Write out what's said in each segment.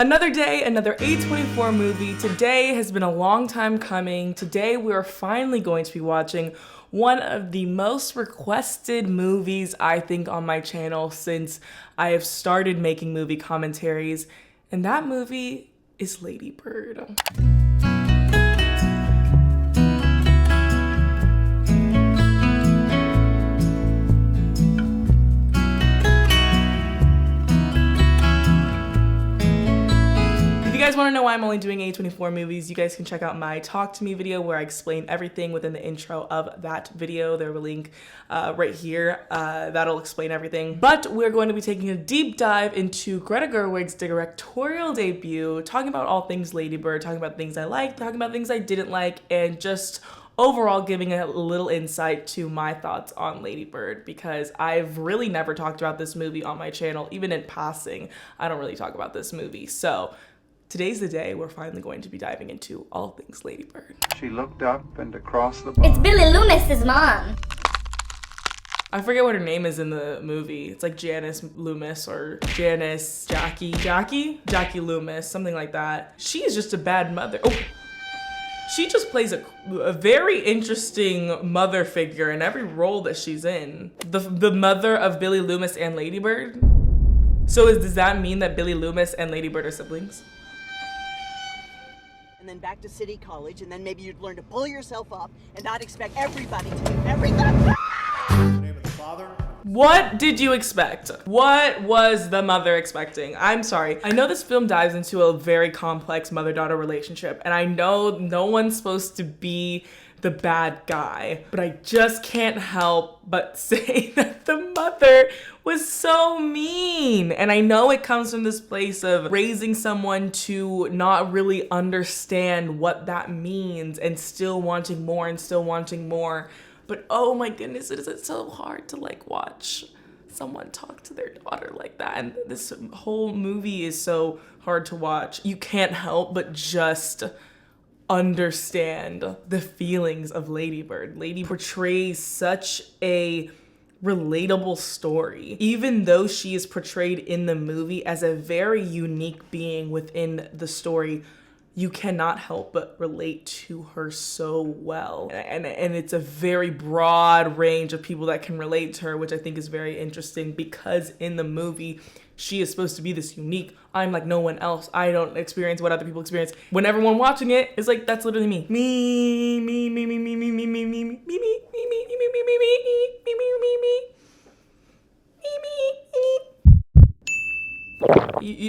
Another day, another A24 movie. Today has been a long time coming. Today we are finally going to be watching one of the most requested movies, I think, on my channel since I have started making movie commentaries, and that movie is Ladybird. If you guys want to know why I'm only doing A24 movies, you guys can check out my Talk to Me video where I explain everything within the intro of that video. There's a link right here that'll explain everything. But we're going to be taking a deep dive into Greta Gerwig's directorial debut, talking about all things Ladybird, talking about things I liked, talking about things I didn't like, and just overall giving a little insight to my thoughts on Ladybird, because I've really never talked about this movie on my channel. Even in passing, I don't really talk about this movie. So today's the day we're finally going to be diving into all things Ladybird. She looked up and across the bar. It's Billy Loomis's mom. I forget what her name is in the movie. It's like Janice Loomis or Jackie Loomis, something like that. She is just a bad mother. Oh, she just plays a very interesting mother figure in every role that she's in. The mother of Billy Loomis and Ladybird. So does that mean that Billy Loomis and Ladybird are siblings? And then back to City College, and then maybe you'd learn to pull yourself up and not expect everybody to do everything. In the name of the Father. What did you expect? What was the mother expecting? I'm sorry. I know this film dives into a very complex mother-daughter relationship, and I know no one's supposed to be the bad guy, but I just can't help but say that the mother was so mean. And I know it comes from this place of raising someone to not really understand what that means and still wanting more and still wanting more. But oh my goodness, it is so hard to like watch someone talk to their daughter like that. And this whole movie is so hard to watch. You can't help but just understand the feelings of Ladybird. Lady portrays such a relatable story, even though she is portrayed in the movie as a very unique being within the story. You cannot help but relate to her so well. And it's a very broad range of people that can relate to her, which I think is very interesting, because in the movie, she is supposed to be this unique, I'm like no one else. I don't experience what other people experience. When everyone watching it is like, that's literally me.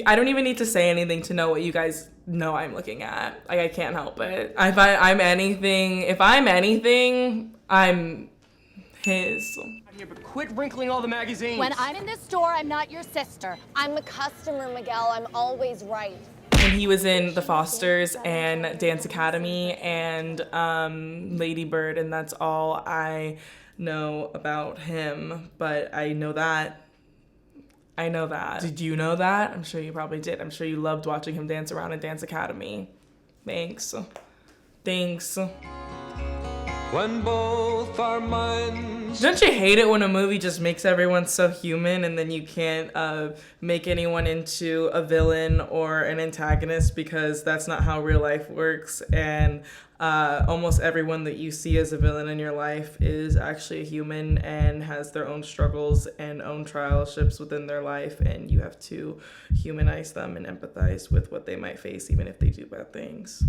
I don't even need to say anything to know what you guys know I'm looking at. Like, I can't help it. If I'm anything, I'm his. Here, but quit wrinkling all the magazines. When I'm in this store, I'm not your sister. I'm a customer, Miguel. I'm always right. And he was in The Fosters and Dance Academy and Ladybird, and that's all I know about him. But I know that. Did you know that? I'm sure you probably did. I'm sure you loved watching him dance around in Dance Academy. Thanks. When both our minds. Don't you hate it when a movie just makes everyone so human and then you can't make anyone into a villain or an antagonist, because that's not how real life works, and almost everyone that you see as a villain in your life is actually a human and has their own struggles and own trialships within their life, and you have to humanize them and empathize with what they might face even if they do bad things.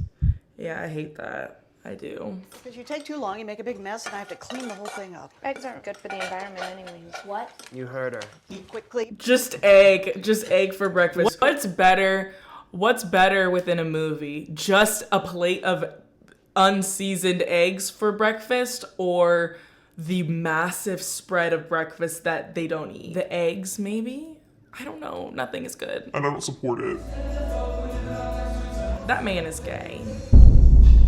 Yeah, I hate that. I do. Because you take too long, you make a big mess, and I have to clean the whole thing up. Eggs aren't good for the environment anyways. What? You heard her. Eat quickly. Just egg for breakfast. What's better within a movie? Just a plate of unseasoned eggs for breakfast, or the massive spread of breakfast that they don't eat? The eggs, maybe? I don't know. Nothing is good. And I don't support it. That man is gay.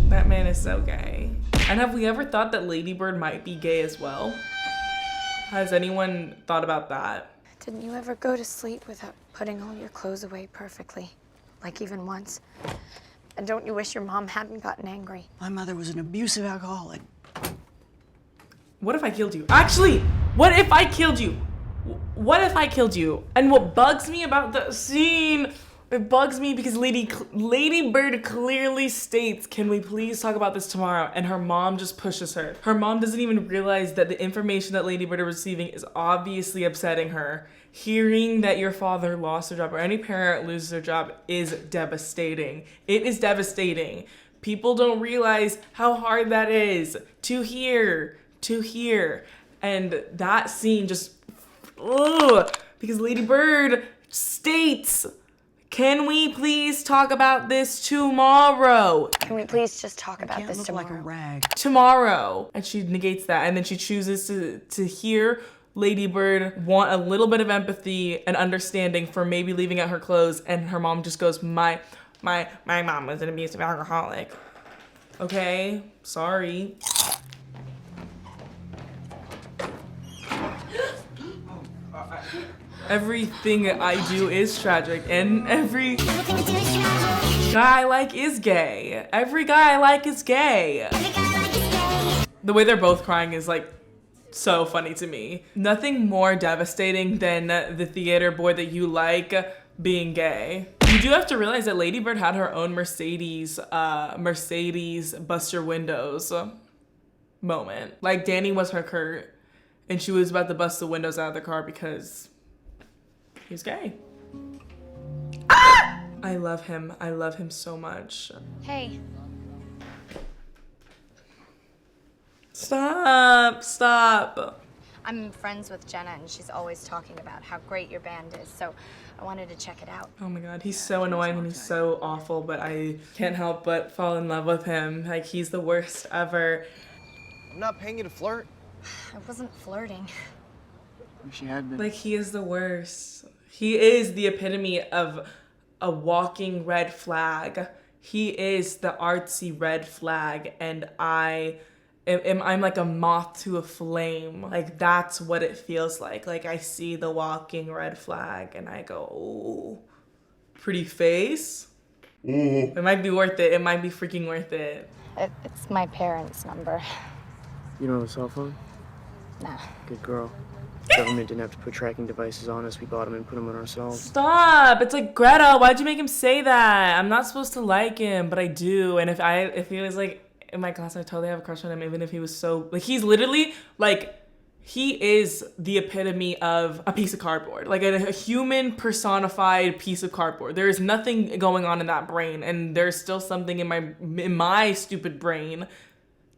That man is so gay. And have we ever thought that Ladybird might be gay as well? Has anyone thought about that? Didn't you ever go to sleep without putting all your clothes away perfectly? Like even once? And don't you wish your mom hadn't gotten angry? My mother was an abusive alcoholic. What if I killed you? Actually, what if I killed you? What if I killed you? And what bugs me about the scene It bugs me because Ladybird clearly states, can we please talk about this tomorrow? And her mom just pushes her. Her mom doesn't even realize that the information that Ladybird is receiving is obviously upsetting her. Hearing that your father lost their job, or any parent loses their job, is devastating. It is devastating. People don't realize how hard that is to hear. And that scene just, ugh, because Ladybird states, can we please talk about this tomorrow? Can we please just talk about this Look tomorrow? like a rag. Tomorrow. And she negates that, and then she chooses to hear Ladybird want a little bit of empathy and understanding for maybe leaving out her clothes, and her mom just goes, my mom was an abusive alcoholic. Okay, sorry. Everything I do is tragic, and every guy I like is gay. Every guy I like is gay. The way they're both crying is like so funny to me. Nothing more devastating than the theater boy that you like being gay. You do have to realize that Ladybird had her own Mercedes bust your windows moment. Like Danny was her Kurt, and she was about to bust the windows out of the car because he's gay. Ah! I love him. I love him so much. Hey. Stop. I'm friends with Jenna, and she's always talking about how great your band is, so I wanted to check it out. Oh my god, he's so annoying and he's so awful, but I can't help but fall in love with him. Like, he's the worst ever. I'm not paying you to flirt. I wasn't flirting. Wish you had been. Like, he is the worst. He is the epitome of a walking red flag. He is the artsy red flag, and I'm like a moth to a flame. Like, that's what it feels like. Like, I see the walking red flag and I go, oh, pretty face. It might be worth it. It might be freaking worth it. It's my parents' number. You don't have a cell phone? Nah. Good girl. Government didn't have to put tracking devices on us. We bought them and put them on ourselves. Stop. It's like, Greta, why'd you make him say that? I'm not supposed to like him, but I do. And if he was like in my class, I totally have a crush on him, even if he was so, like, he's literally like, he is the epitome of a piece of cardboard, like a human personified piece of cardboard. There is nothing going on in that brain, and there's still something in my stupid brain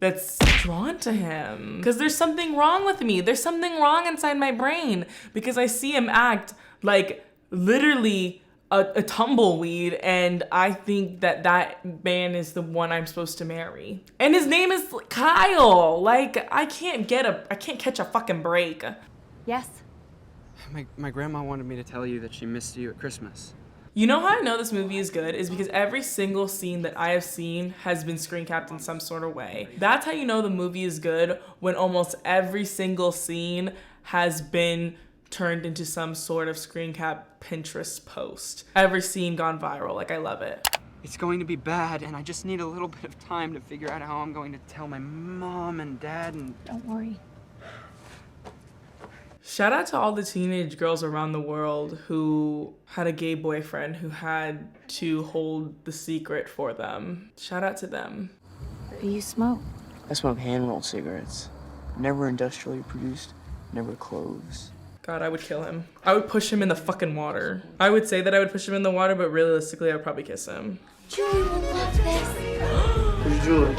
that's drawn to him. Because there's something wrong with me. There's something wrong inside my brain, because I see him act like literally a tumbleweed, and I think that man is the one I'm supposed to marry. And his name is Kyle. Like, I can't catch a fucking break. Yes? My grandma wanted me to tell you that she missed you at Christmas. You know how I know this movie is good is because every single scene that I have seen has been screen capped in some sort of way. That's how you know the movie is good, when almost every single scene has been turned into some sort of screen cap Pinterest post. Every scene gone viral. Like, I love it. It's going to be bad, and I just need a little bit of time to figure out how I'm going to tell my mom and dad and... Don't worry. Shout out to all the teenage girls around the world who had a gay boyfriend who had to hold the secret for them. Shout out to them. Do you smoke? I smoke hand-rolled cigarettes. Never industrially produced, never cloves. God, I would kill him. I would push him in the fucking water. I would say that I would push him in the water, but realistically, I would probably kiss him. Julie will love this. Who's Julie?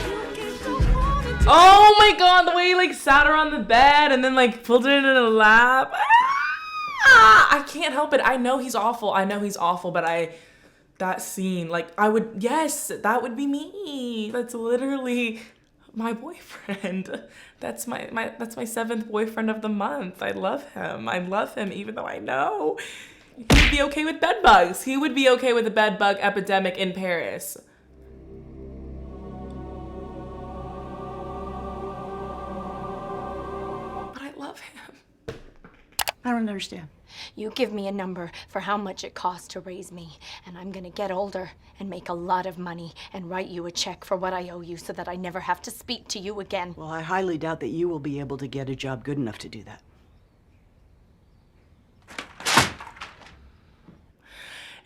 Oh my god, the way he like sat her on the bed and then like pulled her into the lap. I can't help it. I know he's awful. But that scene, like, yes, that would be me. That's literally my boyfriend. That's my seventh boyfriend of the month. I love him, even though I know he'd be okay with bed bugs. He would be okay with a bed bug epidemic in Paris. But I love him. I don't understand. You give me a number for how much it costs to raise me, and I'm gonna get older and make a lot of money and write you a check for what I owe you so that I never have to speak to you again. Well, I highly doubt that you will be able to get a job good enough to do that.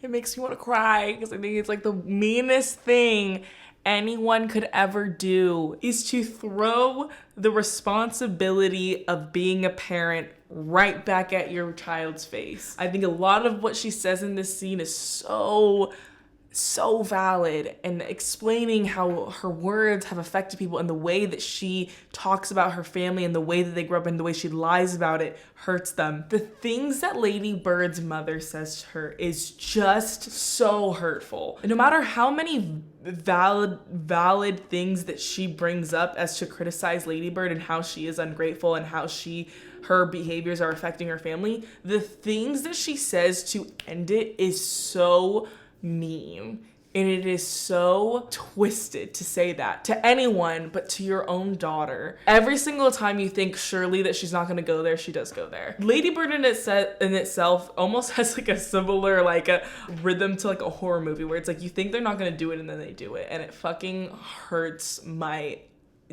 It makes me want to cry because I think it's like the meanest thing anyone could ever do is to throw the responsibility of being a parent right back at your child's face. I think a lot of what she says in this scene is so valid, and explaining how her words have affected people and the way that she talks about her family and the way that they grew up and the way she lies about it hurts them. The things that Lady Bird's mother says to her is just so hurtful. And no matter how many valid things that she brings up as to criticize Lady Bird and how she is ungrateful and how her behaviors are affecting her family, the things that she says to end it is so mean, and it is so twisted to say that to anyone but to your own daughter. Every single time you think surely that she's not going to go there, she does go there. Lady Bird in itself almost has like a similar like a rhythm to like a horror movie where it's like you think they're not going to do it and then they do it, and it fucking hurts my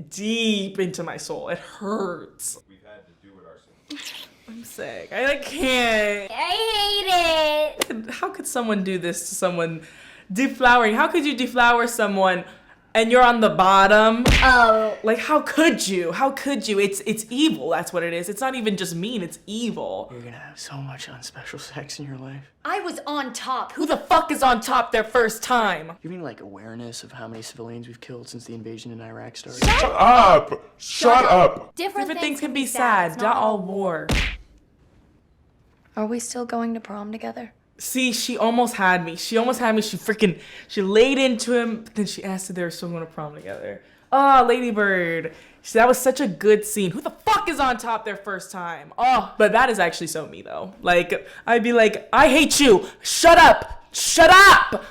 deep into my soul. It hurts. We've had to do it ourselves. I'm sick. I can't. I hate it. How could someone do this to someone? Deflowering. How could you deflower someone and you're on the bottom? Oh. Like, how could you? How could you? It's evil. That's what it is. It's not even just mean. It's evil. You're gonna have so much unspecial sex in your life. I was on top. Who the fuck is on top their first time? You mean like awareness of how many civilians we've killed since the invasion in Iraq started? Shut up! Shut up! Different things can be sad. Not all war. Are we still going to prom together? See, she almost had me. She laid into him, but then she asked if they were still going to prom together. Oh, Lady Bird. That was such a good scene. Who the fuck is on top their first time? Oh, but that is actually so me though. Like, I'd be like, I hate you. Shut up. Shut up.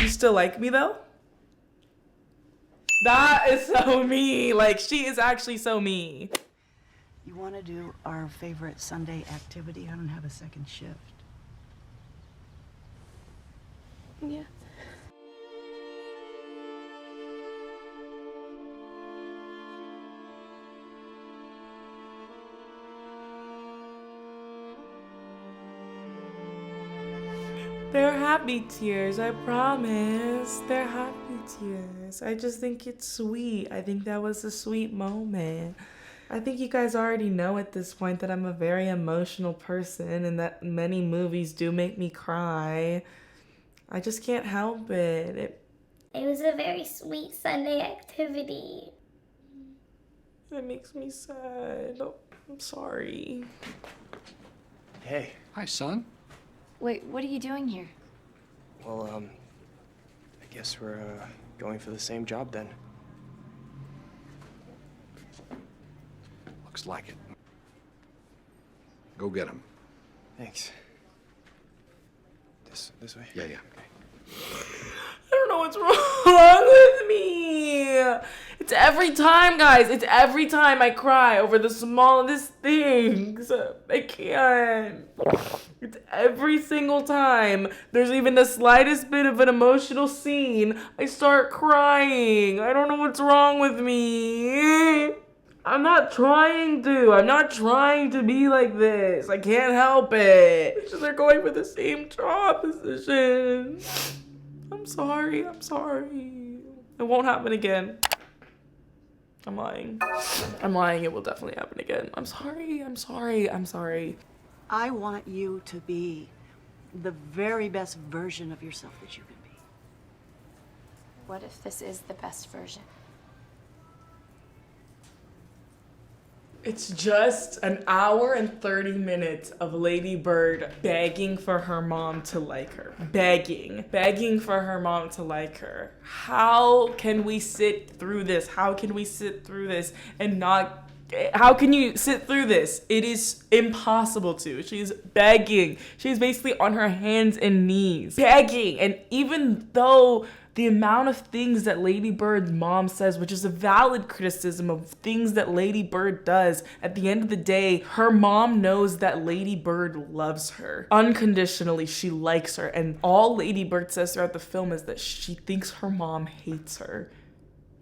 You still like me though? That is so me. Like, she is actually so me. You want to do our favorite Sunday activity? I don't have a second shift. Yeah. They're happy tears, I promise. They're happy tears. I just think it's sweet. I think that was a sweet moment. I think you guys already know at this point that I'm a very emotional person and that many movies do make me cry. I just can't help it. It was a very sweet Sunday activity. It makes me sad. Oh, I'm sorry. Hey. Hi, son. Wait, what are you doing here? Well, I guess we're going for the same job then. Looks like it. Go get him. Thanks. This way? Yeah. I don't know what's wrong with me. It's every time, guys. It's every time I cry over the smallest things. I can't. It's every single time there's even the slightest bit of an emotional scene, I start crying. I don't know what's wrong with me. I'm not trying to be like this. I can't help it. It's just they're going for the same job position. I'm sorry. It won't happen again. I'm lying. It will definitely happen again. I'm sorry. I want you to be the very best version of yourself that you can be. What if this is the best version? It's just an hour and 30 minutes of Lady Bird begging for her mom to like her. Begging for her mom to like her. How can we sit through this? How can you sit through this? It is impossible to. She's begging. She's basically on her hands and knees, begging. And even though the amount of things that Lady Bird's mom says, which is a valid criticism of things that Lady Bird does, at the end of the day, her mom knows that Lady Bird loves her. Unconditionally, she likes her. And all Lady Bird says throughout the film is that she thinks her mom hates her.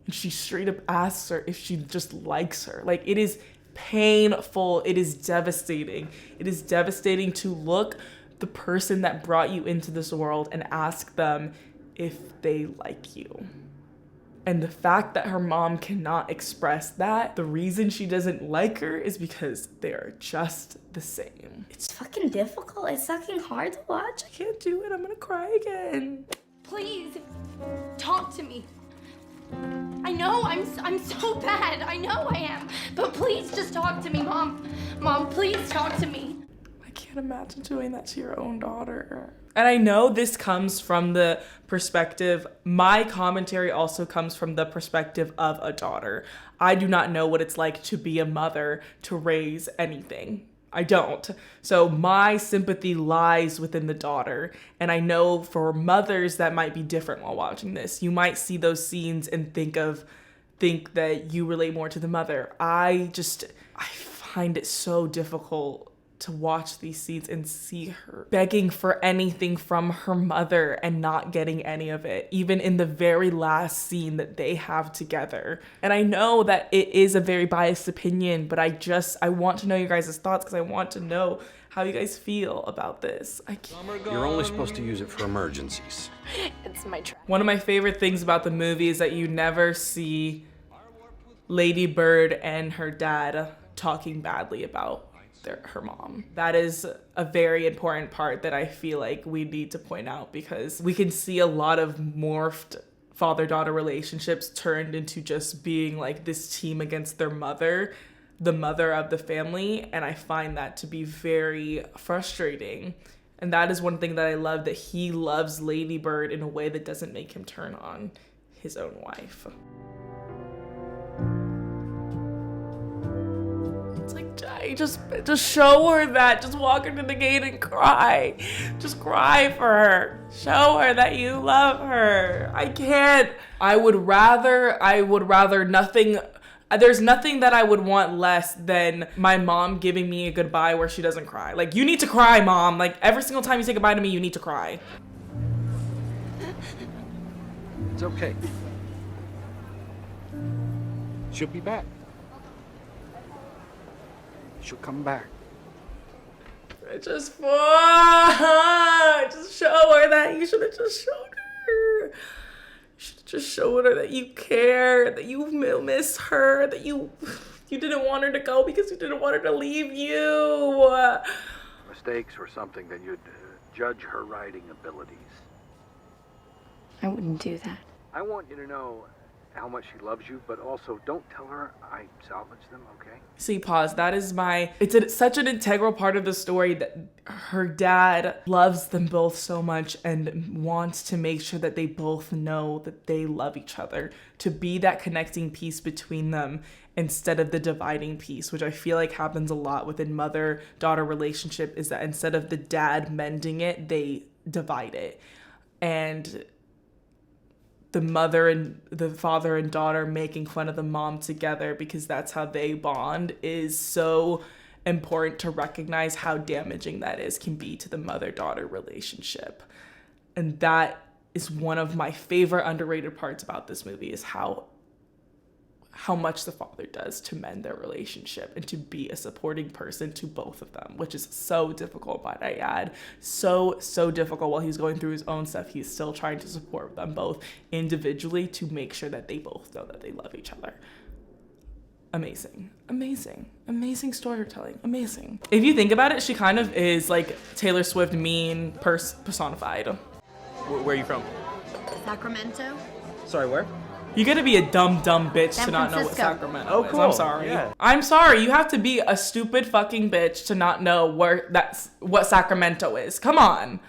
And she straight up asks her if she just likes her. Like, it is painful. It is devastating. It is devastating to look the person that brought you into this world and ask them if they like you. And the fact that her mom cannot express that, the reason she doesn't like her is because they're just the same. It's fucking difficult. It's fucking hard to watch. I can't do it. I'm gonna cry again. Please, talk to me. I know I'm so bad. I know I am. But please just talk to me, Mom. Mom, please talk to me. I can't imagine doing that to your own daughter. And I know this comes from the perspective, my commentary also comes from the perspective of a daughter. I do not know what it's like to be a mother, to raise anything. I don't. So my sympathy lies within the daughter. And I know for mothers that might be different while watching this. You might see those scenes and think that you relate more to the mother. I find it so difficult to watch these scenes and see her begging for anything from her mother and not getting any of it, even in the very last scene that they have together. And I know that it is a very biased opinion, but I want to know your guys' thoughts because I want to know how you guys feel about this. You're only supposed to use it for emergencies. It's my trap. One of my favorite things about the movie is that you never see Ladybird and her dad talking badly about her mom. That is a very important part that I feel like we need to point out, because we can see a lot of morphed father-daughter relationships turned into just being like this team against their mother, the mother of the family, and I find that to be very frustrating. And that is one thing that I love, that he loves Ladybird in a way that doesn't make him turn on his own wife. It's like, Jai, just show her that. Just walk her to the gate and cry. Just cry for her. Show her that you love her. I can't. I would rather nothing. There's nothing that I would want less than my mom giving me a goodbye where she doesn't cry. Like, you need to cry, Mom. Like, every single time you say goodbye to me, you need to cry. It's okay. She'll be back. She'll come back. Just show her that. You should have just showed her. You should have just showed her that you care, that you miss her, that you didn't want her to go because you didn't want her to leave you. Mistakes or something, then you'd judge her writing abilities. I wouldn't do that. I want you to know how much she loves you, but also don't tell her I salvaged them, okay? See, pause. That is it's such an integral part of the story that her dad loves them both so much and wants to make sure that they both know that they love each other, to be that connecting piece between them instead of the dividing piece, which I feel like happens a lot within mother-daughter relationship, is that instead of the dad mending it, they divide it. And the mother and the father and daughter making fun of the mom together because that's how they bond is so important to recognize how damaging that can be to the mother-daughter relationship. And that is one of my favorite underrated parts about this movie, is how much the father does to mend their relationship and to be a supporting person to both of them, which is so difficult, might I add. So difficult. While he's going through his own stuff, he's still trying to support them both individually to make sure that they both know that they love each other. Amazing storytelling. Amazing. If you think about it, she kind of is like Taylor Swift mean personified. Where are you from? Sacramento. Sorry, where? You gotta be a dumb bitch San to not know what Francisco. Sacramento is. cool. I'm sorry. Yeah. I'm sorry. You have to be a stupid fucking bitch to not know what Sacramento is. Come on.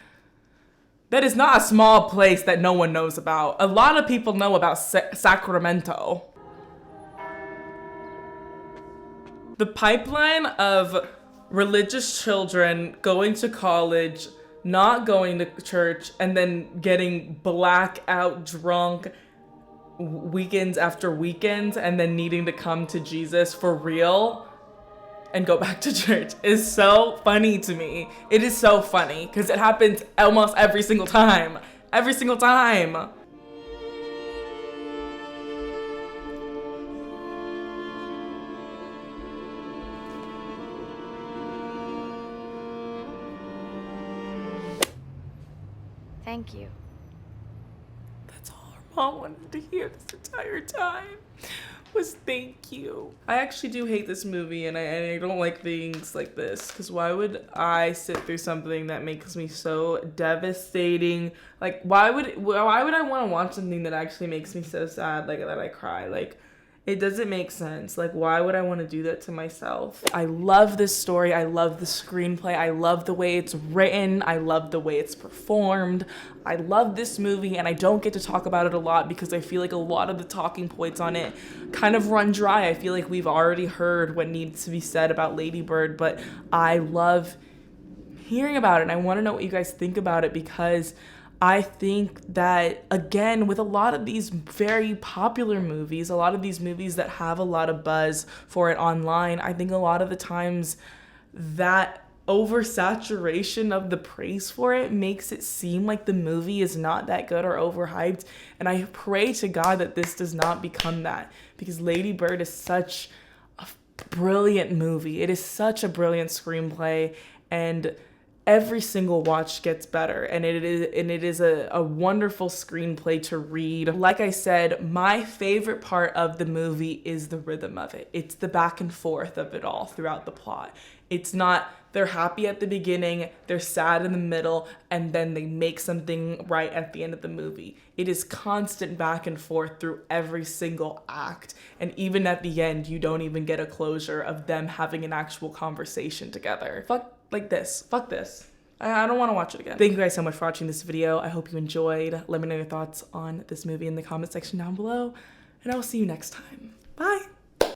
That is not a small place that no one knows about. A lot of people know about Sacramento. The pipeline of religious children going to college, not going to church, and then getting blackout drunk weekends after weekends, and then needing to come to Jesus for real and go back to church is so funny to me. It is so funny because it happens almost every single time. Every single time. Thank you. That's all her mom wanted to hear this entire time, was thank you. I actually do hate this movie, and I don't like things like this, because why would I sit through something that makes me so devastating? Like, why would I want to watch something that actually makes me so sad, like that I cry? Like, it doesn't make sense. Like, why would I want to do that to myself? I love this story. I love the screenplay. I love the way it's written. I love the way it's performed. I love this movie, and I don't get to talk about it a lot because I feel like a lot of the talking points on it kind of run dry. I feel like we've already heard what needs to be said about Ladybird, but I love hearing about it, and I want to know what you guys think about it, because I think that, again, with a lot of these very popular movies, a lot of these movies that have a lot of buzz for it online, I think a lot of the times that oversaturation of the praise for it makes it seem like the movie is not that good or overhyped. And I pray to God that this does not become that, because Lady Bird is such a brilliant movie. It is such a brilliant screenplay, and every single watch gets better, and it is a wonderful screenplay to read. Like I said, my favorite part of the movie is the rhythm of it. It's the back and forth of it all throughout the plot. It's not they're happy at the beginning, they're sad in the middle, and then they make something right at the end of the movie. It is constant back and forth through every single act, and even at the end, you don't even get a closure of them having an actual conversation together. Fuck this. I don't want to watch it again. Thank you guys so much for watching this video. I hope you enjoyed. Let me know your thoughts on this movie in the comment section down below, and I will see you next time. Bye.